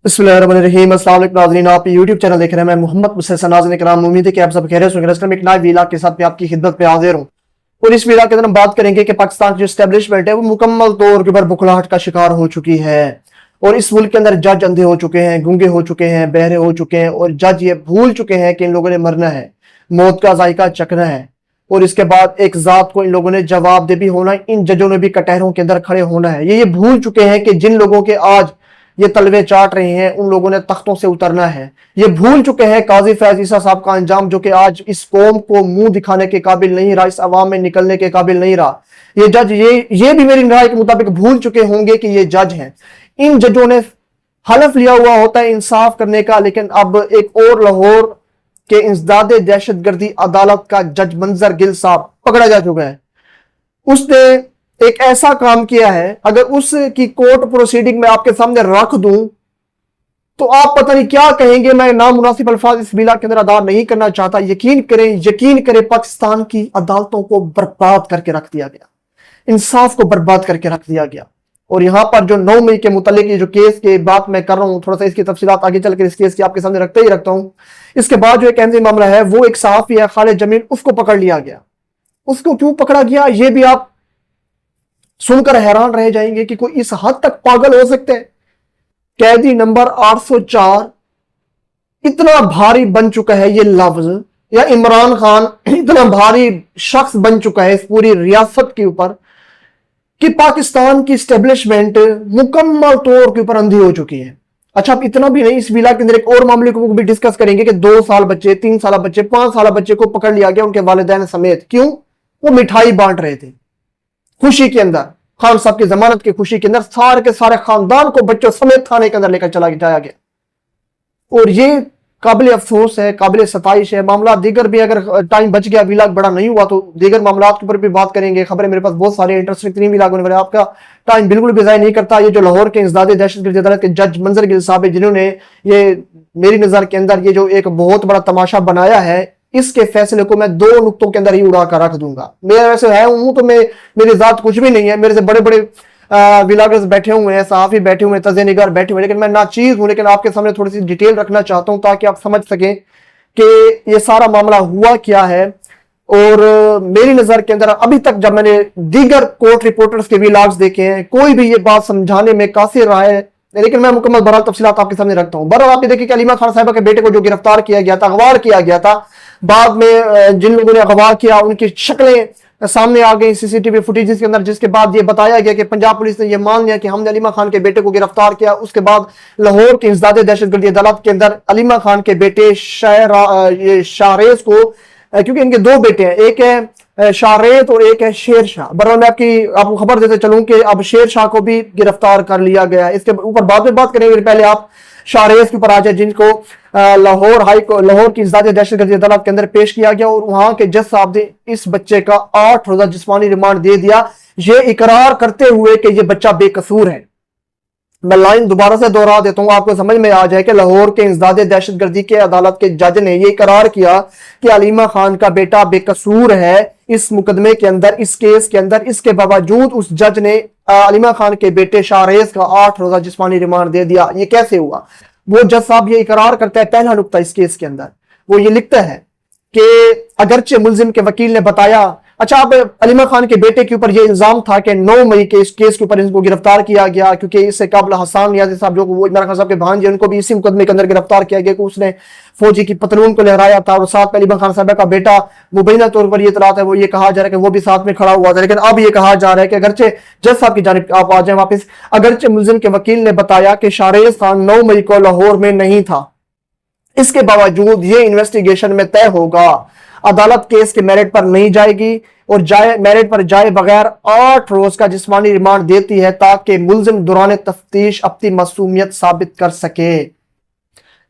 बिस्मिल्लाहिर्रहमानिर्रहीम। अस्सलाम वालेकुम नाज़रीन, आप यूट्यूब चैनल देख रहे हैं। मैं मोहम्मद मुस्तफ़ा नाज़रीन कराम, उम्मीद है कि आप सब खैरियत से होंगे। एक नए वीलॉग के साथ मैं आपकी खिदमत में हाजिर हूँ और इस वीलॉग के अंदर हम बात करेंगे कि पाकिस्तान की जो एस्टेब्लिशमेंट है वो मुकम्मल तौर के ऊपर बुखलाहट का शिकार हो चुकी है और इस मुल्क के अंदर जज अंधे हो चुके हैं, गूंगे हो चुके हैं, बहरे हो चुके हैं और जज ये भूल चुके हैं कि इन लोगों ने मरना है, मौत का जायका चखना है और इसके बाद एक जात को इन लोगों ने जवाबदेही होना है। इन जजों ने भी कटहरों के अंदर खड़े होना है। ये भूल चुके हैं कि जिन लोगों के आज ये तलवे चाट रहे हैं उन लोगों ने तख्तों से उतरना है। ये भूल चुके हैं काजी फैज ईसा साहब का अंजाम, जो कि आज इस कौम को मुंह दिखाने के काबिल नहीं रहा, इस अवाम में निकलने के काबिल नहीं रहा। ये जज ये भी मेरी राय के मुताबिक भूल चुके होंगे कि ये जज हैं। इन जजों ने हलफ लिया हुआ होता है इंसाफ करने का, लेकिन अब एक और लाहौर के इंसदादे दहशतगर्दी अदालत का जज मंजर गिल साहब पकड़ा जा चुका है। उसने एक ऐसा काम किया है, अगर उसकी कोर्ट प्रोसीडिंग में आपके सामने रख दूं तो आप पता नहीं क्या कहेंगे। मैं नामुनासिब अल्फाज इस बिला के अंदर अदा नहीं करना चाहता। यकीन करें पाकिस्तान की अदालतों को बर्बाद करके रख दिया गया, इंसाफ को बर्बाद करके रख दिया गया। और यहां पर जो 9 मई के मुतालिक जो केस के बात मैं कर रहा हूं, थोड़ा सा इसकी तफसीलात आगे चलकर इस केस की आपके सामने रखता हूं। इसके बाद जो एक अहम मामला है, वो एक सहाफी है खालिद जमील, उसको पकड़ लिया गया। उसको क्यों पकड़ा गया ये भी आप सुनकर हैरान रह जाएंगे कि कोई इस हद तक पागल हो सकते हैं। कैदी नंबर 804 इतना भारी बन चुका है ये लफ्ज, या इमरान खान इतना भारी शख्स बन चुका है इस पूरी रियासत के ऊपर कि पाकिस्तान की स्टेब्लिशमेंट मुकम्मल तौर के ऊपर अंधी हो चुकी है। अच्छा, अब इतना भी नहीं, इस विला के अंदर एक और मामले को भी डिस्कस करेंगे कि 2 साल बच्चे, 3 साल बच्चे, 5 साल बच्चे को पकड़ लिया गया उनके वालिदैन समेत। क्यों? वो मिठाई बांट रहे थे खुशी के अंदर, खान साहब की जमानत की खुशी के अंदर सारे के सारे खानदान को बच्चों समेत थाने के अंदर लेकर चला जाया गया। और ये काबिल अफसोस है, काबिल सताइश है। मामला दीगर भी, अगर टाइम बच गया, विलाग बड़ा नहीं हुआ तो दीगर मामला के ऊपर भी बात करेंगे। खबरें मेरे पास बहुत सारे इंटरेस्टिंग 3 विलाग होने वाले, आपका टाइम बिल्कुल भी ज़ाया नहीं करता। ये जो लाहौर के इंसदादे दहशतगर्दी अदालत के जज मंजर गिल साहब है, जिन्होंने ये मेरी नजर के अंदर ये जो एक बहुत बड़ा तमाशा बनाया है, इसके फैसले को मैं 2 नुक्तों के अंदर ही उड़ा कर रख दूंगा। मेरा वैसे है हूं तो मेरी जात कुछ भी नहीं है, मेरे से बड़े बड़े विलागर्स बैठे हुए हैं, सहाफी बैठे हुए हैं, तज़े निगार बैठे हुए हैं, लेकिन मैं नाचीज हूं। लेकिन आपके सामने थोड़ी सी डिटेल रखना चाहता हूं ताकि आप समझ सकें कि ये सारा मामला हुआ क्या है। और मेरी नजर के अंदर अभी तक जब मैंने दीगर कोर्ट रिपोर्टर्स के विलाग्स देखे हैं, कोई भी ये बात समझाने में कासिर रहा है, लेकिन मैं मुकम्मल बहरहाल तफसीलात आपके सामने रखता हूं। बहरहाल आपने देखिए कि अलीमा खान साहिबा के बेटे को जो गिरफ्तार किया गया था, अगवा किया गया था, बाद में जिन लोगों ने अगवा किया उनकी शक्लें सामने आ गई सीसीटीवी फुटेज के अंदर, जिसके बाद ये बताया गया कि पंजाब पुलिस ने ये मान लिया कि हमने अलीमा खान के बेटे को गिरफ्तार किया। उसके बाद लाहौर के इंसदादे दहशतगर्दी अदालत के अंदर अलीमा खान के बेटे शाहरेज को, क्योंकि इनके 2 बेटे हैं, एक है शाहरेज और एक है शेर शाह। बरहाल मैं आपको खबर देते चलूं कि अब शेर शाह को भी गिरफ्तार कर लिया गया। इसके ऊपर बाद में बात करेंगे, पहले आप शाहरेज के ऊपर आ जाए, जिनको लाहौर की इंसदादे दहशतगर्दी अदालत के अंदर पेश किया गया और वहां के जज साहब ने इस बच्चे का 8 रोजा जिस्मानी रिमांड दे दिया, ये इकरार करते हुए कि ये बच्चा बेकसूर है। मैं लाइन दोबारा से दोहरा देता हूं, आपको समझ में आ जाए कि लाहौर के इंसदादे दहशतगर्दी के अदालत के जज ने ये इकरार किया कि अलीमा खान का बेटा बेकसूर है इस मुकदमे के अंदर, इस केस के अंदर। इसके बावजूद उस जज ने अलीमा खान के बेटे शाहरेज का 8 रोजा जिस्मानी रिमांड दे दिया। ये कैसे हुआ? वो जज साहब ये इकरार करता है, पहला नुक्ता इस केस के अंदर वो ये लिखता है कि अगरचे मुल्जिम के वकील ने बताया, अच्छा, अब अलीमा खान के बेटे के ऊपर यह इल्जाम था कि 9 मई के इस केस के ऊपर इनको गिरफ्तार किया गया, क्योंकि इससे काबिल हसन नियाज़ी साहब, जो वो इमरान खान साहब के भांजे, उनको भी इसी मुकदमे के अंदर गिरफ्तार किया गया कि उसने फौजी की पतलून को लहराया था और साथ में अलीमा खान साहब का बेटा मुबैना तौर पर ये इतलात है, वो ये कहा जा रहा है कि वो भी साथ में खड़ा हुआ था। लेकिन अब ये कहा जा रहा है कि अगरचे जज साहब की जानिब आप आ जाए वापस, अगरचे मुल्जिम के वकील ने बताया कि शाहरेज खान 9 मई को लाहौर में नहीं था, इसके बावजूद ये इन्वेस्टिगेशन में तय होगा, अदालत केस के मेरिट पर नहीं जाएगी और मेरिट पर जाए बगैर 8 रोज का जिस्मानी रिमांड देती है ताकि मुल्जिम दौरान तफ्तीश अपनी मासूमियत साबित कर सके।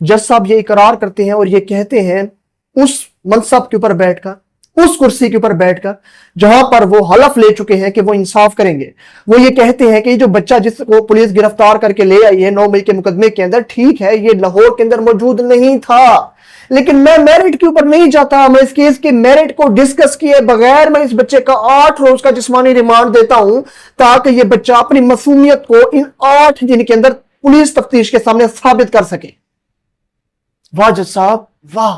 जज साहब ये इकरार करते हैं और ये कहते हैं उस मनसब के ऊपर बैठकर, उस कुर्सी के ऊपर बैठकर जहां पर वो हलफ ले चुके हैं कि वो इंसाफ करेंगे। वो ये कहते हैं कि ये जो बच्चा जिसको पुलिस गिरफ्तार करके ले आई है 9 मई के मुकदमे के अंदर, ठीक है ये लाहौर के अंदर मौजूद नहीं था, लेकिन मैं मेरिट के ऊपर नहीं जाता। मैं इस केस के मेरिट को डिस्कस किए बगैर मैं इस बच्चे का 8 रोज का जिस्मानी रिमांड देता हूं ताकि ये बच्चा अपनी मासूमियत को इन 8 दिन के अंदर पुलिस तफ्तीश के सामने साबित कर सके। वाह जज साहब वाह,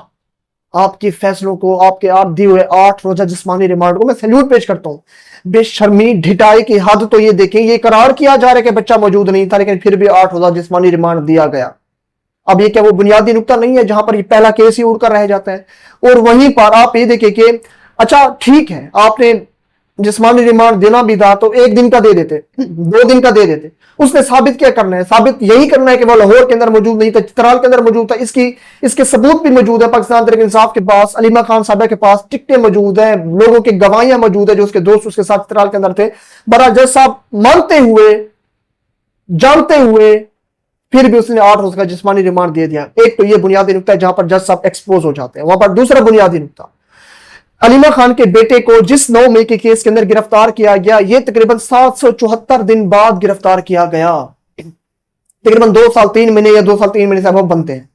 आपके फैसलों को, आपके आप दिए हुए 8 रोजा जिस्मानी रिमांड को मैं सैल्यूट पेश करता हूं। बेशर्मी ढिठाई की हद तो ये देखें, ये करार किया जा रहा है कि बच्चा मौजूद नहीं था लेकिन फिर भी 8 रोजा जिस्मानी रिमांड दिया गया। अब ये क्या वो बुनियादी नुक्ता नहीं है जहां पर ये पहला केस ही उड़कर रह जाता है? और वहीं पर आप ये देखें कि अच्छा ठीक है, आपने जिस्मानी रिमांड देना भी था तो 1 दिन का दे देते, 2 दिन का दे देते। उसने साबित क्या करना है? साबित यही करना है कि वो लाहौर के अंदर मौजूद नहीं था, चित्राल के अंदर मौजूद था। इसके सबूत भी मौजूद है पाकिस्तान तहरीक इंसाफ के पास, अलीमा खान साहबा के पास टिकटें मौजूद है, लोगों की गवाहियां मौजूद है जो उसके दोस्त उसके साथ चित्राल के अंदर थे। बड़ा जज साहब मानते हुए, जानते हुए, फिर भी उसने 8 रोज का जिस्मानी रिमांड दे दिया। एक तो ये बुनियादी नुक्ता है जहां पर जज साहब एक्सपोज हो जाते हैं। वहां पर दूसरा बुनियादी नुक्ता, अलीमा खान के बेटे को जिस 9 मई के केस के अंदर गिरफ्तार किया गया, यह तकरीबन 774 दिन बाद गिरफ्तार किया गया। तकरीबन 2 साल 3 महीने या 2 साल 3 महीने से अब बनते हैं।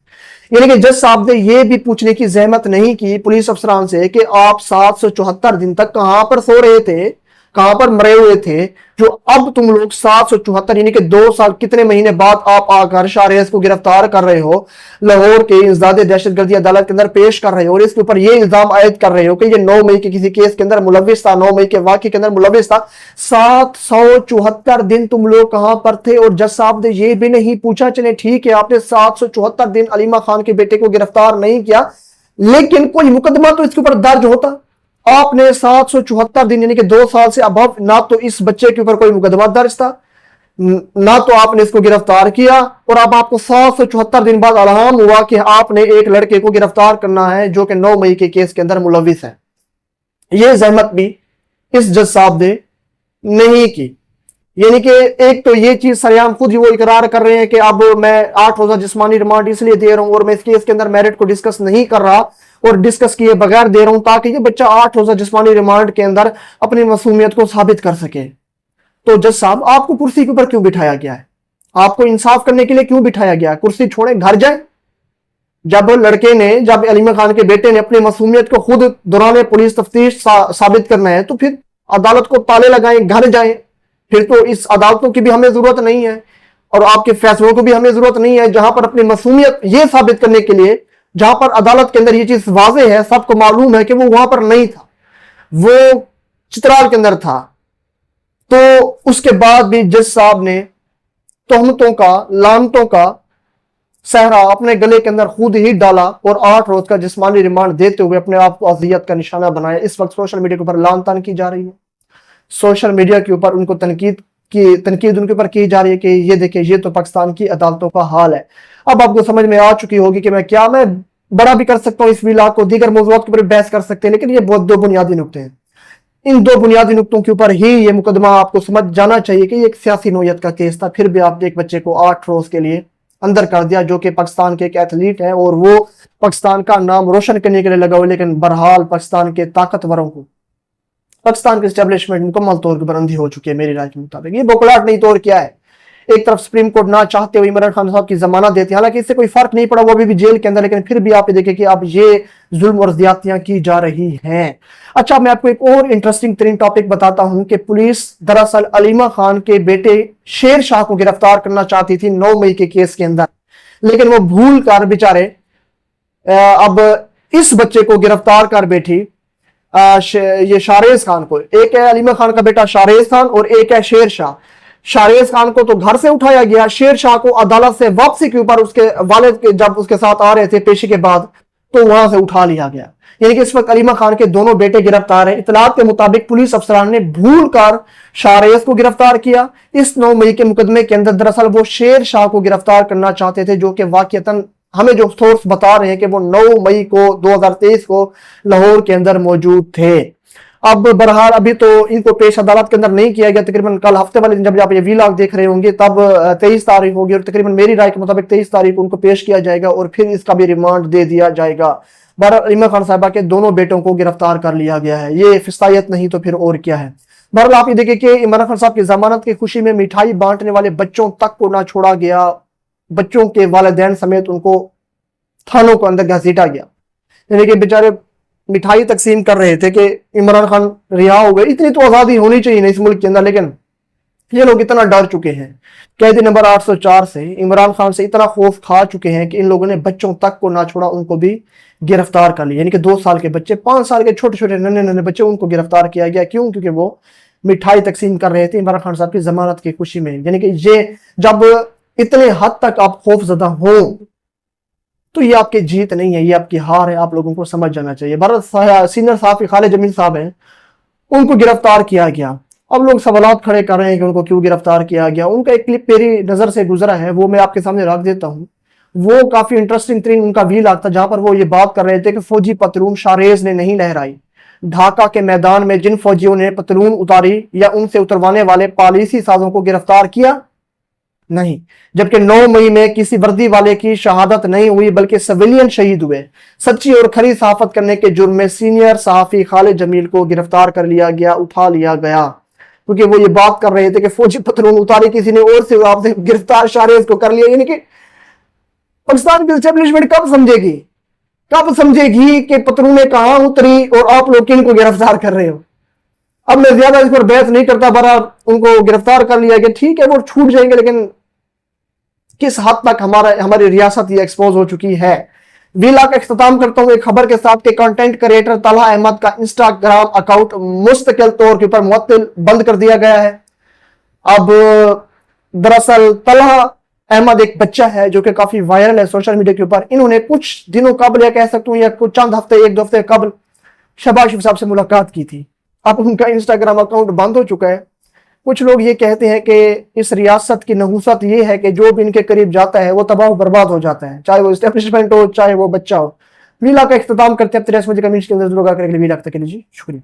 यानी कि जज साहब ने यह भी पूछने की जहमत नहीं की पुलिस अफसरान से कि आप 774 दिन तक कहां पर सो रहे थे, कहां पर मरे हुए थे, जो अब तुम लोग 774 यानी कि 2 साल कितने महीने बाद आप आकर शाहरेज को गिरफ्तार कर रहे हो, लाहौर के इंसदाद दहशतगर्दी अदालत के अंदर पेश कर रहे हो और इसके ऊपर ये इल्जाम आयद कर रहे हो कि ये 9 मई के किसी केस के अंदर मुलविस था, 9 मई के वाकये के अंदर मुलविस था। 774 दिन तुम लोग कहां पर थे? और जज साहब ने यह भी नहीं पूछा, चले ठीक है आपने 774 दिन अलीमा खान के बेटे को गिरफ्तार नहीं किया, लेकिन कोई मुकदमा तो इसके ऊपर दर्ज होता। आपने 774 दिन यानी कि 2 साल से अबव, ना तो इस बच्चे के ऊपर कोई मुकदमा दर्ज था, ना तो आपने इसको गिरफ्तार किया, और अब आपको 774 दिन बाद अलहाम हुआ कि आपने एक लड़के को गिरफ्तार करना है जो कि 9 मई के केस के अंदर मुलविस है। यह जहमत भी इस जज साहब ने नहीं की। यानी कि एक तो ये चीज सरेआम खुद ही वो इकरार कर रहे हैं कि अब मैं 8 रोजा जिस्मानी रिमांड इसलिए दे रहा हूं और मैं इस केस के अंदर मेरिट को डिस्कस नहीं कर रहा और डिस्कस किए बगैर दे रहा हूं ताकि ये बच्चा 8 रोजा जिस्मानी रिमांड के अंदर अपनी मासूमियत को साबित कर सके। तो जज साहब आपको कुर्सी के ऊपर क्यों बिठाया गया है? आपको इंसाफ करने के लिए क्यों बिठाया गया है? कुर्सी छोड़े घर जाए। जब लड़के ने, जब अलीमा खान के बेटे ने अपनी मासूमियत को खुद दौरान पुलिस तफ्तीश साबित करना है तो फिर अदालत को ताले लगाएं, घर जाएं। फिर तो इस अदालतों की भी हमें जरूरत नहीं है और आपके फैसलों को भी हमें जरूरत नहीं है जहां पर अपनी मासूमियत ये साबित करने के लिए, जहां पर अदालत के अंदर ये चीज वाज़ेह है, सबको मालूम है कि वो वहां पर नहीं था, वो चित्राल के अंदर था। तो उसके बाद भी जज साहब ने तोहमतों का, लानतों का सहरा अपने गले के अंदर खुद ही डाला और 8 रोज का जिस्मानी रिमांड देते हुए अपने आप को अजियत का निशाना बनाया। इस वक्त सोशल मीडिया के ऊपर लान तान की जा रही है, सोशल मीडिया के ऊपर उनको तनकीद उनके ऊपर की जा रही है कि ये देखें ये तो पाकिस्तान की अदालतों का हाल है। अब आपको समझ में आ चुकी होगी कि मैं बड़ा भी कर सकता हूं इस विला को, दीगर मौजूद के ऊपर बहस कर सकते हैं, लेकिन ये बहुत 2 बुनियादी नुकते हैं। इन 2 बुनियादी नुकतों के ऊपर ही ये मुकदमा आपको समझ जाना चाहिए कि ये एक सियासी नौयत का केस था। फिर भी आपने एक बच्चे को 8 रोज के लिए अंदर कर दिया जो कि पाकिस्तान के एक एथलीट है और वो पाकिस्तान का नाम रोशन करने के लिए लगा हुआ, लेकिन बहरहाल पाकिस्तान के ताकतवरों को, पाकिस्तान की एस्टेब्लिशमेंट मुकम्मल तौर पर अंधी हो चुकी है मेरी राय के मुताबिक। ये बौखलाहट नहीं तो और क्या है? एक तरफ सुप्रीम कोर्ट ना चाहते हुए इमरान खान साहब की जमानत देती है, हालांकि इससे कोई फर्क नहीं पड़ा, वो अभी भी जेल के अंदर, लेकिन फिर भी आप देखें कि अब ये जुल्म और ज्यादतियां की जा रही हैं। अच्छा, मैं आपको एक और इंटरेस्टिंग तरीन टॉपिक बताता हूं कि पुलिस दरअसल अलीमा खान के बेटे शेर शाह को गिरफ्तार करना चाहती थी 9 मई के केस के अंदर, लेकिन वो भूल कर बेचारे अब इस बच्चे को गिरफ्तार कर बैठी ये शाहरेज खान को। एक है अलीमा खान का बेटा शाहरेज खान और एक है शेर शाह। शाहरेज खान को तो घर से उठाया गया, शेर शाह को अदालत से वापसी के ऊपर उसके वालिद के जब उसके साथ आ रहे थे पेशी के बाद तो वहां से उठा लिया गया। यानी कि इस वक्त अलीमा खान के दोनों बेटे गिरफ्तार हैं। इतलात के मुताबिक पुलिस अफसरान ने भूल कर शाहरेज को गिरफ्तार किया। इस 9 मई के मुकदमे के अंदर दरअसल वो शेर शाह को गिरफ्तार करना चाहते थे, जो कि वाकईतन हमें जो सोर्स बता रहे हैं कि वो 9 मई को 2023 को लाहौर के अंदर मौजूद थे। अब बहरहाल अभी तो इनको पेश अदालत के अंदर नहीं किया गया। तकरीबन कल हफ्ते वाले दिन जब आप ये वीलॉग देख रहे होंगे तब 23 तारीख होगी और तकरीबन मेरी राय के मुताबिक 23 तारीख को उनको पेश किया जाएगा और फिर इसका भी रिमांड दे दिया जाएगा। बहरहाल अलीमा खान साहिबा के दोनों बेटों को गिरफ्तार कर लिया गया है। ये फिसायत नहीं तो फिर और क्या है। बहरहाल आप ये देखिए कि इमरान खान साहब की जमानत की खुशी में मिठाई बांटने वाले बच्चों तक को ना छोड़ा गया, बच्चों के वालिदैन समेत उनको थानों को अंदर घसीटा गया। यानी कि बेचारे मिठाई तकसीम कर रहे थे कि इमरान खान रिहा हो गए। इतनी तो आजादी होनी चाहिए ना इस मुल्क के अंदर, लेकिन یہ لوگ اتنا ڈر چکے ہیں، قیدی نمبر 804 سے عمران خان سے اتنا خوف کھا چکے ہیں کہ ان لوگوں نے بچوں تک کو نہ چھوڑا، ان کو بھی گرفتار کر لیا، یعنی کہ 2 سال کے بچے، 5 سال کے چھوٹے چھوٹے ننھے بچے، ان کو گرفتار کیا گیا۔ کیوں؟ کیونکہ وہ مٹھائی تقسیم کر رہے تھے عمران خان صاحب کی ضمانت کی خوشی میں۔ یعنی کہ یہ جب اتنے حد تک آپ خوف زدہ ہوں تو یہ آپ کی جیت نہیں ہے، یہ آپ کی ہار ہے، آپ لوگوں کو سمجھ جانا چاہیے۔ سینئر صحافی خالد جمیل صاحب ہیں، ان کو گرفتار کیا گیا۔ اب لوگ سوالات کھڑے کر رہے ہیں کہ ان کو کیوں گرفتار کیا گیا۔ ان کا ایک کلپ میری نظر سے گزرا ہے، وہ میں آپ کے سامنے رکھ دیتا ہوں۔ وہ کافی انٹرسٹنگ ترین ان کا ویلاگ تھا، جہاں پر وہ یہ بات کر رہے تھے کہ فوجی پتلون شاریز نے نہیں لہرائی۔ ڈھاکہ کے میدان میں جن فوجیوں نے پتلون اتاری یا ان سے اتروانے والے پالیسی سازوں کو گرفتار کیا نہیں، جبکہ 9 مئی میں کسی وردی والے کی شہادت نہیں ہوئی بلکہ سویلین شہید ہوئے۔ سچی اور کھری صحافت کرنے کے جرم میں سینئر صحافی خالد جمیل کو گرفتار کر لیا گیا، اٹھا لیا گیا، کیونکہ وہ یہ بات کر رہے تھے کہ فوجی پتلون اتاری کسی نے اور سے، آپ نے گرفتار شاریز کو کر لیا۔ یعنی کہ پاکستان کی اسٹیبلشمنٹ کب سمجھے گی کہ پتلونیں کہاں اتری اور آپ لوگ کن کو گرفتار کر رہے ہو۔ اب میں زیادہ اس پر بحث نہیں کرتا، برا ان کو گرفتار کر لیا کہ ٹھیک ہے وہ چھوٹ جائیں گے، لیکن کس حد تک ہماری ریاست یہ ایکسپوز ہو چکی ہے۔ ویلا کا اختتام کرتا ہوں ایک خبر کے ساتھ کہ کنٹینٹ کریٹر طلحہ احمد کا انسٹاگرام اکاؤنٹ مستقل طور کے اوپر معطل بند کر دیا گیا ہے۔ اب دراصل طلحہ احمد ایک بچہ ہے جو کہ کافی وائرل ہے سوشل میڈیا کے اوپر۔ انہوں نے کچھ دنوں قبل، یا کہہ سکتا ہوں یا کچھ چند ہفتے، 1-2 ہفتے قبل شہباز شریف صاحب سے ملاقات کی تھی۔ اب ان کا انسٹاگرام اکاؤنٹ بند ہو چکا ہے۔ کچھ لوگ یہ کہتے ہیں کہ اس ریاست کی نحوست یہ ہے کہ جو بھی ان کے قریب جاتا ہے وہ تباہ و برباد ہو جاتا ہے، چاہے وہ اسٹیبلشمنٹ ہو چاہے وہ بچہ ہو۔ ویلا کا اختتام کرتے ہیں، اب 53 بجے کا میچ کے اندر لوگا کرنے کے لیے ویلا تک کے لیے جی شکریہ۔